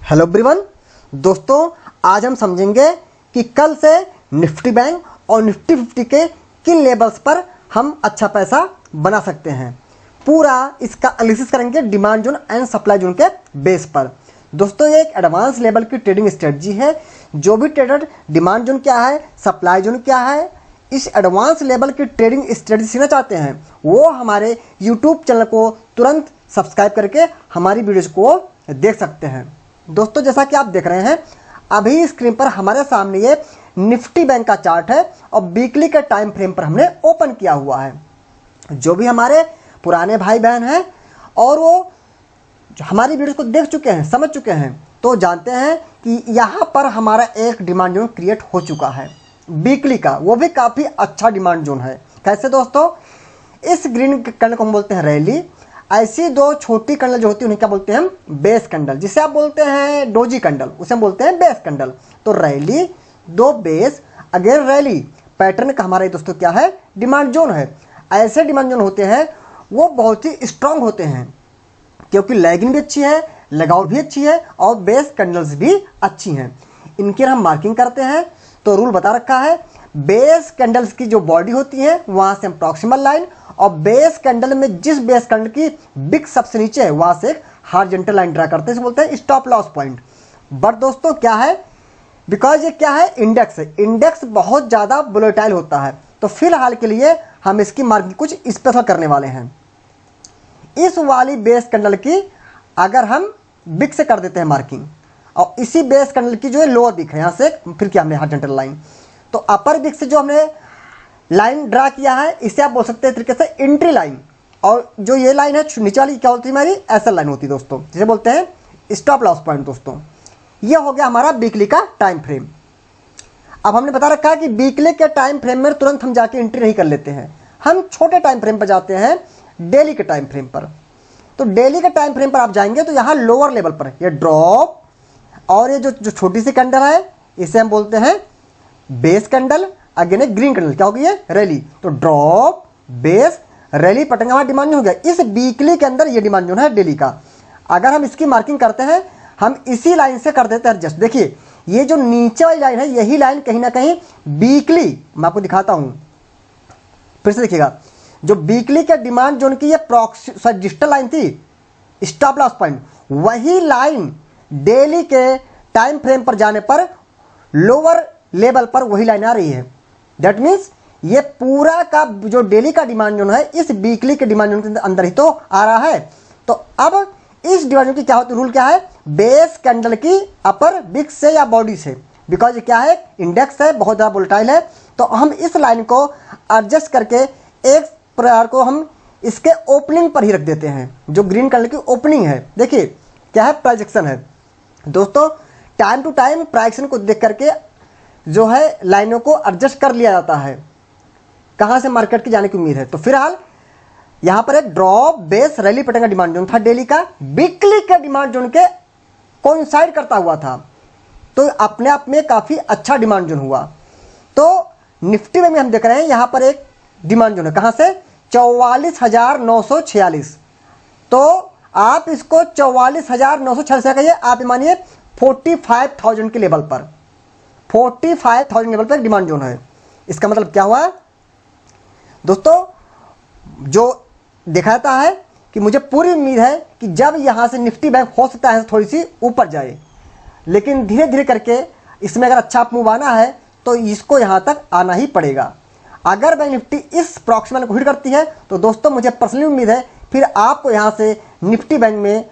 Hello everyone दोस्तों, आज हम समझेंगे कि कल से निफ्टी बैंक और निफ्टी 50 के किन लेवल्स पर हम अच्छा पैसा बना सकते हैं। पूरा इसका एनालिसिस करेंगे demand zone and supply zone के बेस पर। दोस्तों, ये एक एडवांस लेवल की ट्रेडिंग स्ट्रेटजी है। जो भी ट्रेडर डिमांड जोन क्या है, सप्लाई जोन क्या है, इस एडवांस लेवल की ट्रेडिंग स्ट्रेटजी सीखना चाहते हैं, वो हमारे यूट्यूब चैनल को तुरंत सब्सक्राइब करके हमारी वीडियोज़ को देख सकते हैं। दोस्तों, जैसा कि आप देख रहे हैं अभी स्क्रीन पर हमारे सामने ये निफ्टी बैंक का चार्ट है और वीकली के टाइम फ्रेम पर हमने ओपन किया हुआ है। जो भी हमारे पुराने भाई बहन हैं और वो हमारी वीडियो को देख चुके हैं, समझ चुके हैं, तो जानते हैं कि यहाँ पर हमारा एक डिमांड जोन क्रिएट हो चुका है वीकली का, वो भी काफ़ी अच्छा डिमांड जोन है। कैसे दोस्तों, इस ग्रीन कैंडल को हम बोलते हैं रैली। ऐसी दो छोटी कैंडल जो होती है उन्हें क्या बोलते हैं हम, बेस कैंडल। जिसे आप बोलते हैं डोजी कैंडल, उसे हम बोलते हैं बेस कैंडल। तो रैली, दो बेस, अगेन रैली, पैटर्न का हमारा दोस्तों क्या है, डिमांड जोन है। ऐसे डिमांड जोन होते हैं वो बहुत ही स्ट्रांग होते हैं क्योंकि लैगिंग भी अच्छी है, लगाउट भी अच्छी है और बेस कैंडल्स भी अच्छी हैं। इनकी हम मार्किंग करते हैं तो रूल बता रखा है, बेस कैंडल्स की जो बॉडी होती है वहां से हम प्रॉक्सिमल लाइन, और बेस कैंडल में जिस बेस कैंडल की बिग सबसे नीचे है वहां से एक हॉरिजॉन्टल लाइन ड्रा करते हैं, इसे बोलते हैं स्टॉप लॉस पॉइंट। बट दोस्तों क्या है, बिकॉज ये क्या है, इंडेक्स है, इंडेक्स बहुत ज़्यादा वोलेटाइल होता है, तो फिलहाल के लिए हम इसकी मार्किंग कुछ स्पेशल करने वाले हैं। इस वाली बेस कैंडल की अगर हम बिग से कर देते हैं मार्किंग, और इसी बेस कैंडल की जो है लोअर बिग है, यहाँ से फिर क्या हमने हॉरिजॉन्टल लाइन, तो अपर बिग से जो हमने लाइन ड्रा किया है इसे आप बोल सकते हैं तरीके से एंट्री लाइन, और जो ये लाइन है नीचे वाली क्या होती है हमारी, एसएल लाइन होती है दोस्तों, जिसे बोलते हैं स्टॉप लॉस पॉइंट। दोस्तों, ये हो गया हमारा वीकली का टाइम फ्रेम। अब हमने बता रखा है कि वीकली के टाइम फ्रेम में तुरंत हम जाके एंट्री नहीं कर लेते हैं, हम छोटे टाइम फ्रेम पर जाते हैं, डेली के टाइम फ्रेम पर। तो डेली के टाइम फ्रेम पर आप जाएंगे तो यहाँ लोअर लेवल पर ये ड्रॉप, और ये जो छोटी सी कैंडल है इसे हम बोलते हैं बेस कैंडल, अगेन एक ग्रीन कैंडल, क्या होगी ये, रैली। तो ड्रॉप, बेस, रैली, पटन हमारा डिमांड जोन हो गया। इस वीकली के अंदर ये डिमांड जोन है डेली का। अगर हम इसकी मार्किंग करते हैं, हम इसी लाइन से कर देते हैं एडजस्ट। देखिए ये जो नीचे वाली लाइन है, यही लाइन कहीं ना कहीं वीकली, मैं आपको दिखाता हूं फिर से देखिएगा, जो वीकली के डिमांड जोन की ये डिजिटल लाइन थी, स्टॉप लॉस पॉइंट, वही लाइन डेली के टाइम फ्रेम पर जाने पर लोअर लेवल पर वही लाइन आ रही है। दैट मीन्स ये पूरा का जो डेली का डिमांड जोन है इस वीकली के डिमांड जोन के अंदर ही तो आ रहा है। तो अब इस डिमांड जोन की क्या होती है, रूल क्या है, बेस कैंडल की अपर बिग से या बॉडी से, बिकॉज ये क्या है, इंडेक्स है, बहुत ज़्यादा वोलेटाइल है, तो हम इस लाइन को एडजस्ट करके एक प्रकार को हम इसके ओपनिंग पर ही रख देते हैं। जो ग्रीन कलर की ओपनिंग है, देखिए क्या है, प्राइजेक्शन है दोस्तों। टाइम टू टाइम प्राइजेक्शन को देख करके जो है लाइनों को एडजस्ट कर लिया जाता है, कहां से मार्केट की जाने की उम्मीद है। तो फिलहाल यहां पर एक ड्रॉप, बेस, रैली, पैटर्न का डिमांड जोन था डेली का, वीकली का डिमांड जोन के कोइंसाइड करता हुआ था, तो अपने आप में काफी अच्छा डिमांड जोन हुआ। तो निफ्टी में हम देख रहे हैं यहां पर एक डिमांड जोन है, कहां से, 44,946। तो आप इसको 44,946 कहिए, आप मानिए 45,000 के लेवल पर, 45,000 लेवल पर डिमांड जोन है। इसका मतलब क्या हुआ दोस्तों, जो दिखाता है कि मुझे पूरी उम्मीद है कि जब यहाँ से निफ्टी बैंक हो सकता है थोड़ी सी ऊपर जाए, लेकिन धीरे धीरे करके इसमें अगर अच्छा मूव आना है तो इसको यहाँ तक आना ही पड़ेगा। अगर बैंक निफ्टी इस प्रॉक्सिमल को हिट करती है तो दोस्तों मुझे पर्सनली उम्मीद है फिर आपको यहाँ से निफ्टी बैंक में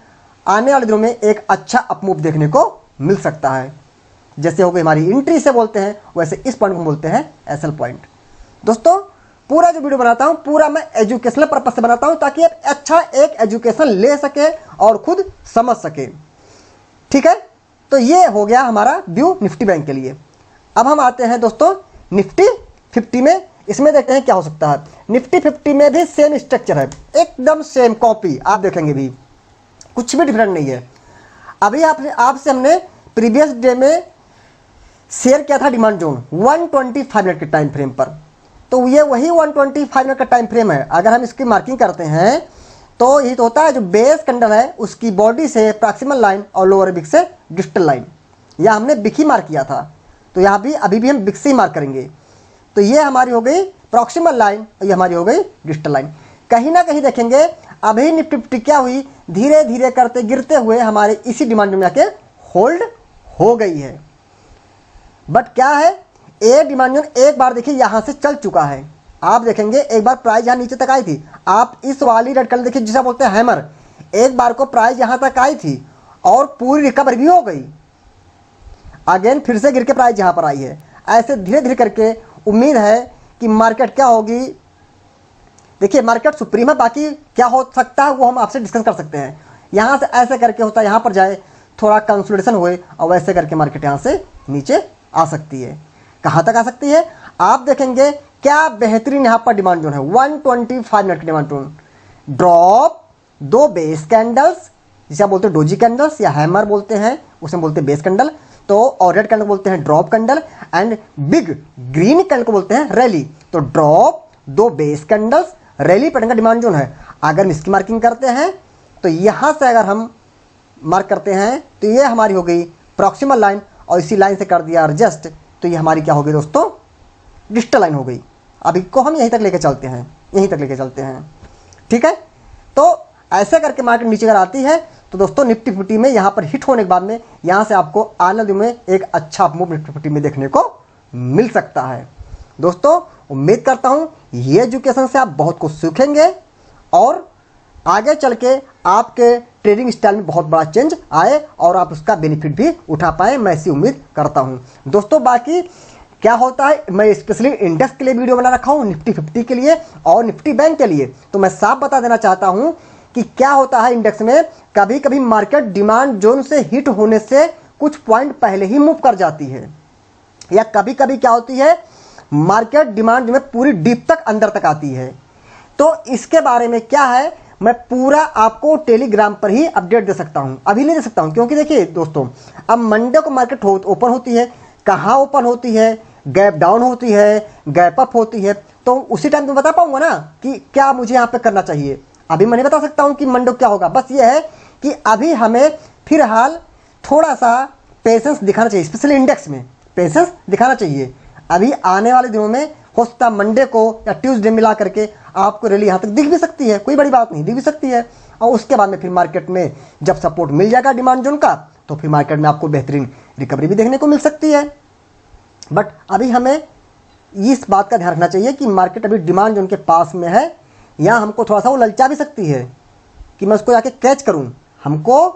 आने वाले दिनों में एक अच्छा अपमूव देखने को मिल सकता है। जैसे हो गई हमारी एंट्री से बोलते हैं, वैसे इस पॉइंट को बोलते हैं एसएल पॉइंट। दोस्तों, पूरा जो वीडियो बनाता हूं पूरा मैं एजुकेशनल पर्पस से बनाता हूं ताकि आप अच्छा एक एजुकेशन ले सके और खुद समझ सके। ठीक है, तो ये हो गया हमारा व्यू निफ्टी बैंक के लिए। अब हम आते हैं दोस्तों निफ्टी 50 में, इसमें देखते हैं क्या हो सकता है। निफ्टी 50 में भी सेम स्ट्रक्चर है, एकदम सेम कॉपी, आप देखेंगे भी कुछ भी डिफरेंट नहीं है। अभी आपसे हमने प्रीवियस डे में शेयर किया था डिमांड जोन 125 मिनट के टाइम फ्रेम पर, तो ये वही 125 मिनट का टाइम फ्रेम है। अगर हम इसकी मार्किंग करते हैं तो ये तो होता है जो बेस कैंडल है उसकी बॉडी से प्रॉक्सिमल लाइन और लोअर बिग से डिजिटल लाइन, या हमने बिक ही मार्क किया था, तो यहाँ भी अभी भी हम बिक से ही मार्क करेंगे। तो ये हमारी हो गई प्रॉक्सिमल लाइन और ये हमारी हो गई डिजिटल लाइन। कहीं ना कहीं देखेंगे अभी निफ्टी फिफ्टी क्या हुई, धीरे धीरे करते गिरते हुए हमारे इसी डिमांड में आके होल्ड हो गई है। बट क्या है, ए डिमांड जोन एक बार देखिए यहाँ से चल चुका है। आप देखेंगे एक बार प्राइस यहाँ नीचे तक आई थी, आप इस वाली रेड कलर देखिए जिसे बोलते हैं हैमर, एक बार को प्राइस यहाँ तक आई थी और पूरी रिकवर भी हो गई, अगेन फिर से गिर के प्राइस यहाँ पर आई है। ऐसे धीरे धीरे करके उम्मीद है कि मार्केट क्या होगी, देखिए मार्केट सुप्रीम है, बाकी क्या हो सकता है वो हम आपसे डिस्कस कर सकते हैं। यहाँ से ऐसे करके होता है, यहाँ पर जाए थोड़ा कंसोलिडेशन हुए और वैसे करके मार्केट यहाँ से नीचे आ सकती है। कहाँ तक आ सकती है आप देखेंगे, क्या बेहतरीन यहाँ पर डिमांड जोन है 125 मिनट की डिमांड जोन, ड्रॉप, दो बेस कैंडल्स जिसे आप बोलते हैं डोजी कैंडल्स या हैमर बोलते हैं, उसे बोलते हैं बेस कैंडल, तो और रेड कैंडल बोलते हैं drop candle, and big green candle को बोलते हैं रैली। तो ड्रॉप, दो बेस कैंडल्स, रैली पैटर्न का डिमांड जोन है। अगर इसकी मार्किंग करते हैं तो यहाँ से अगर हम मार्क करते हैं तो ये हमारी हो गई प्रॉक्सिमल लाइन, और इसी लाइन से कर दिया एडजस्ट तो ये हमारी क्या हो गई दोस्तों, डिजिटल लाइन हो गई। अभी को हम यहीं तक लेके चलते हैं, यहीं तक लेके चलते हैं, ठीक है। तो ऐसे करके मार्केट नीचे अगर आती है तो दोस्तों निफ्टी फिफ्टी में यहाँ पर हिट होने के बाद में यहाँ से आपको आने दिन में एक अच्छा मूव निफ्टी फिफ्टी में देखने को मिल सकता है। दोस्तों उम्मीद करता हूँ ये एजुकेशन से आप बहुत कुछ सीखेंगे और आगे चल के आपके ट्रेडिंग स्टाइल में बहुत बड़ा चेंज आए और आप उसका बेनिफिट भी उठा पाएँ, मैं ऐसी उम्मीद करता हूँ। दोस्तों बाकी क्या होता है, मैं स्पेशली इंडेक्स के लिए वीडियो बना रखा हूँ, निफ्टी फिफ्टी के लिए और निफ्टी बैंक के लिए। तो मैं साफ बता देना चाहता हूँ कि क्या होता है इंडेक्स में, कभी कभी मार्केट डिमांड जोन से हिट होने से कुछ पॉइंट पहले ही मूव कर जाती है, या कभी कभी क्या होती है मार्केट डिमांड में पूरी डीप तक अंदर तक आती है। तो इसके बारे में क्या है, मैं पूरा आपको टेलीग्राम पर ही अपडेट दे सकता हूं, अभी नहीं दे सकता हूं, क्योंकि देखिए दोस्तों अब मंडे को मार्केट ओपन होती है, कहाँ ओपन होती है, गैप डाउन होती है, गैप अप होती है, तो उसी टाइम तो बता पाऊंगा ना कि क्या मुझे यहाँ पे करना चाहिए। अभी मैं नहीं बता सकता हूँ कि मंडे क्या होगा, बस ये है कि अभी हमें फिलहाल थोड़ा सा पेशेंस दिखाना चाहिए, स्पेशली इंडेक्स में पेशेंस दिखाना चाहिए। अभी आने वाले दिनों में हो सकता मंडे को या ट्यूसडे मिला करके आपको रैली यहाँ तक दिख भी सकती है, कोई बड़ी बात नहीं, दिख भी सकती है। और उसके बाद में फिर मार्केट में जब सपोर्ट मिल जाएगा डिमांड जोन का तो फिर मार्केट में आपको बेहतरीन रिकवरी भी देखने को मिल सकती है। बट अभी हमें इस बात का ध्यान रखना चाहिए कि मार्केट अभी डिमांड जोन के पास में है, या हमको थोड़ा सा वो ललचा भी सकती है कि मैं उसको जाके कैच करूं। हमको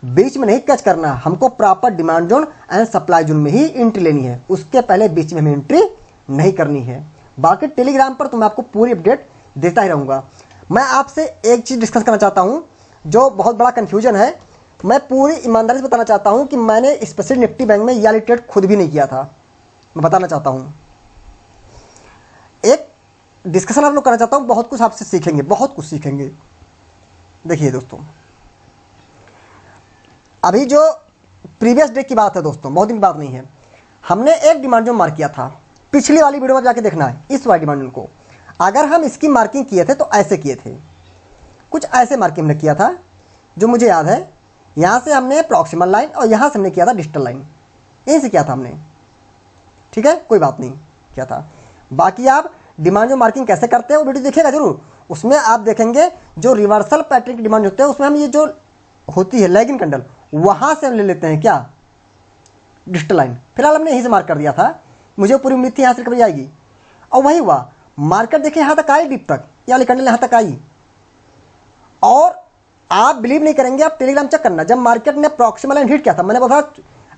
बीच में नहीं कैच करना, हमको proper demand zone and supply zone में ही एंट्री लेनी है, उसके पहले बीच में हमें एंट्री नहीं करनी है। बाकी टेलीग्राम पर तो मैं आपको पूरी अपडेट देता ही रहूँगा। मैं आपसे एक चीज़ डिस्कस करना चाहता हूँ जो बहुत बड़ा कन्फ्यूजन है, मैं पूरी ईमानदारी से बताना चाहता हूँ कि मैंने स्पेशली निफ्टी बैंक में ये वाली ट्रेड खुद भी नहीं किया था। मैं बताना चाहता हूँ, एक डिस्कशन आप लोग करना चाहता हूँ, बहुत कुछ आपसे सीखेंगे, बहुत कुछ सीखेंगे। देखिए दोस्तों अभी जो प्रीवियस डे की बात है दोस्तों, बहुत दिन की बात नहीं है, हमने एक डिमांड जोन मार्क किया था, पिछली वाली वीडियो में जाके देखना है इस वाली डिमांड जोन को। अगर हम इसकी मार्किंग किए थे तो ऐसे किए थे, कुछ ऐसे मार्किंग हमने किया था जो मुझे याद है। यहाँ से हमने प्रॉक्सिमल लाइन और यहाँ से हमने किया था डिजिटल लाइन, यहीं से किया था हमने, ठीक है, कोई बात नहीं किया था। बाकी आप डिमांड जो मार्किंग कैसे करते हैं वो वीडियो देखिएगा जरूर, उसमें आप देखेंगे जो रिवर्सल पैटर्न की डिमांड होते हैं उसमें हम ये जो होती है लैगिंग कैंडल, वहाँ से हम ले लेते हैं क्या, डिजिटल लाइन। फिलहाल हमने यहीं से मार्क कर दिया था, मुझे पूरी उम्मीद थी यहाँ से रिकवरी आएगी और वही हुआ। मार्केट देखिए यहाँ तक आई, डीप तक, ये वाली कैंडल यहाँ तक आई, और आप बिलीव नहीं करेंगे, आप टेलीग्राम चेक करना, जब मार्केट ने प्रॉक्सिमल लाइन हिट किया था मैंने बोला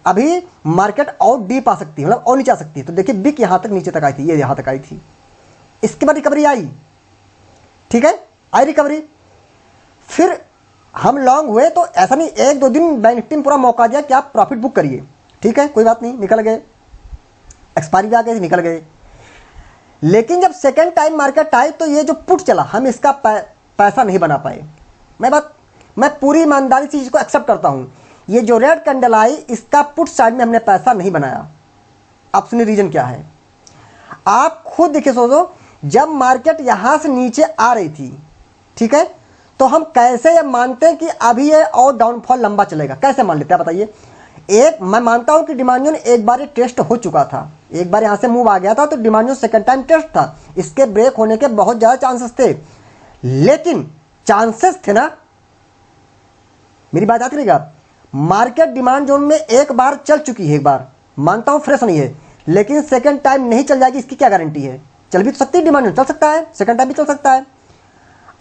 अभी मार्केट और डीप आ सकती है, मतलब और नीचे आ सकती है। तो देखिए बिक यहाँ तक नीचे तक आई थी, ये यहाँ तक आई थी, इसके बाद रिकवरी आई, ठीक है, आई रिकवरी। फिर हम लॉन्ग हुए तो ऐसा नहीं एक दो दिन बैंक निफ्टी में पूरा मौका दिया कि आप प्रॉफिट बुक करिए, ठीक है, कोई बात नहीं, निकल गए, एक्सपायरी भी आ गए, निकल गए। लेकिन जब सेकेंड टाइम मार्केट आई तो ये जो पुट चला हम इसका पैसा नहीं बना पाए। मैं पूरी ईमानदारी से इसको एक्सेप्ट करता हूँ, ये जो रेड कैंडल आई इसका पुट साइड में हमने पैसा नहीं बनाया। अब सुनिए रीजन क्या है, आप खुद देखिए, सोचो जब मार्केट यहां से नीचे आ रही थी, ठीक है, तो हम कैसे ये मानते हैं कि अभी ये और डाउनफॉल लंबा चलेगा, कैसे मान लेते हैं बताइए। मैं मानता हूं कि डिमांड जोन एक बार ये टेस्ट हो चुका था, एक बार यहां से मूव आ गया था, तो demand zone second time test था, इसके ब्रेक होने के बहुत ज़्यादा चांसेस थे। लेकिन चांसेस थे ना, मेरी बात आती रहेगा। मार्केट डिमांड जोन में एक बार चल चुकी है, एक बार मानता हूं फ्रेश नहीं है, लेकिन सेकंड टाइम नहीं चल जाएगी, इसकी क्या गारंटी है? चल भी तो सकती है, डिमांड जोन चल सकता है, सेकंड टाइम भी चल सकता है।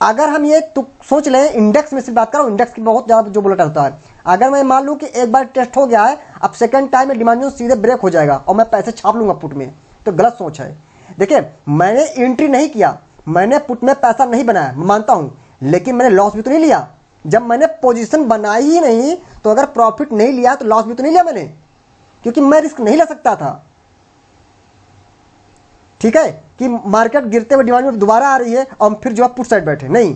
अगर हम ये तो सोच लें, इंडेक्स में से बात कर रहा हूं, इंडेक्स की बहुत ज़्यादा जो बुलेट होता है, अगर मैं मान लूं कि एक बार टेस्ट हो गया है, अब सेकंड टाइम में डिमांड जोन सीधे ब्रेक हो जाएगा और मैं पैसे छाप लूंगा पुट में, तो गलत सोच है। देखिए, मैंने एंट्री नहीं किया, मैंने पुट में पैसा नहीं बनाया, मानता हूं, लेकिन मैंने लॉस भी तो नहीं लिया। जब मैंने पोजीशन बनाई ही नहीं, तो अगर प्रॉफिट नहीं लिया तो लॉस भी तो नहीं लिया मैंने, क्योंकि मैं रिस्क नहीं ले सकता था। ठीक है कि मार्केट गिरते हुए डिमांड में दोबारा आ रही है और फिर जो है पुट साइड बैठे, नहीं,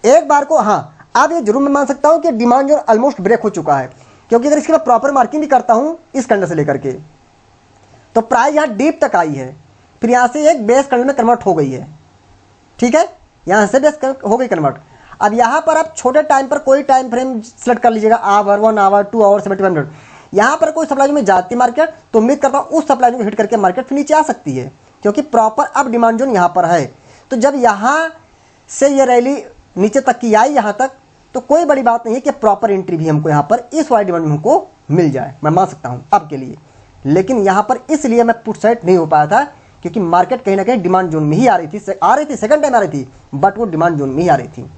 एक बार को हाँ, अब ये जरूर मैं मान सकता हूं कि डिमांड जो ऑलमोस्ट ब्रेक हो चुका है, क्योंकि अगर इसकी मैं प्रॉपर मार्किंग भी करता हूं इस कैंडल से लेकर के, तो प्राइस यहां डीप तक आई है, फिर यहां से एक बेस कैंडल में कन्वर्ट हो गई है। ठीक है, यहां से बेस हो गई कन्वर्ट। अब यहां पर आप छोटे टाइम पर कोई टाइम फ्रेम सेलेक्ट कर लीजिएगा, आवर, 1 आवर, 2 आवर, 75 मिनट। यहां पर कोई सप्लाई में जाती मार्केट, तो उम्मीद करता हूं उस सप्लाई को हिट करके मार्केट फिर नीचे आ सकती है, क्योंकि प्रॉपर अब डिमांड जोन यहां पर है। तो जब यहां से ये रैली नीचे तक की आई यहां तक, तो कोई बड़ी बात नहीं है कि प्रॉपर एंट्री भी हमको यहां पर इस वाली डिमांड में हमको मिल जाए, मैं मान सकता हूं अब के लिए। लेकिन यहां पर इसलिए मैं पुट साइड नहीं हो पाया था, क्योंकि मार्केट कहीं ना कहीं डिमांड जोन में ही आ रही थी, सेकंड टाइम आ रही थी, बट वो डिमांड जोन में ही आ रही थी।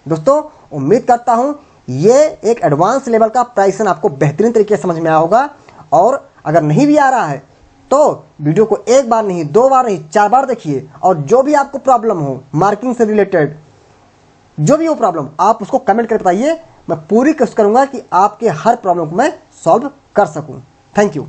दोस्तों, उम्मीद करता हूं ये एक एडवांस लेवल का प्राइसन आपको बेहतरीन तरीके से समझ में आया होगा। और अगर नहीं भी आ रहा है तो वीडियो को एक बार नहीं, 2 बार नहीं, 4 बार देखिए, और जो भी आपको प्रॉब्लम हो मार्किंग से रिलेटेड, जो भी हो प्रॉब्लम, आप उसको कमेंट करके बताइए। मैं पूरी कोशिश करूंगा कि आपके हर प्रॉब्लम को मैं सॉल्व कर सकूं। Thank you.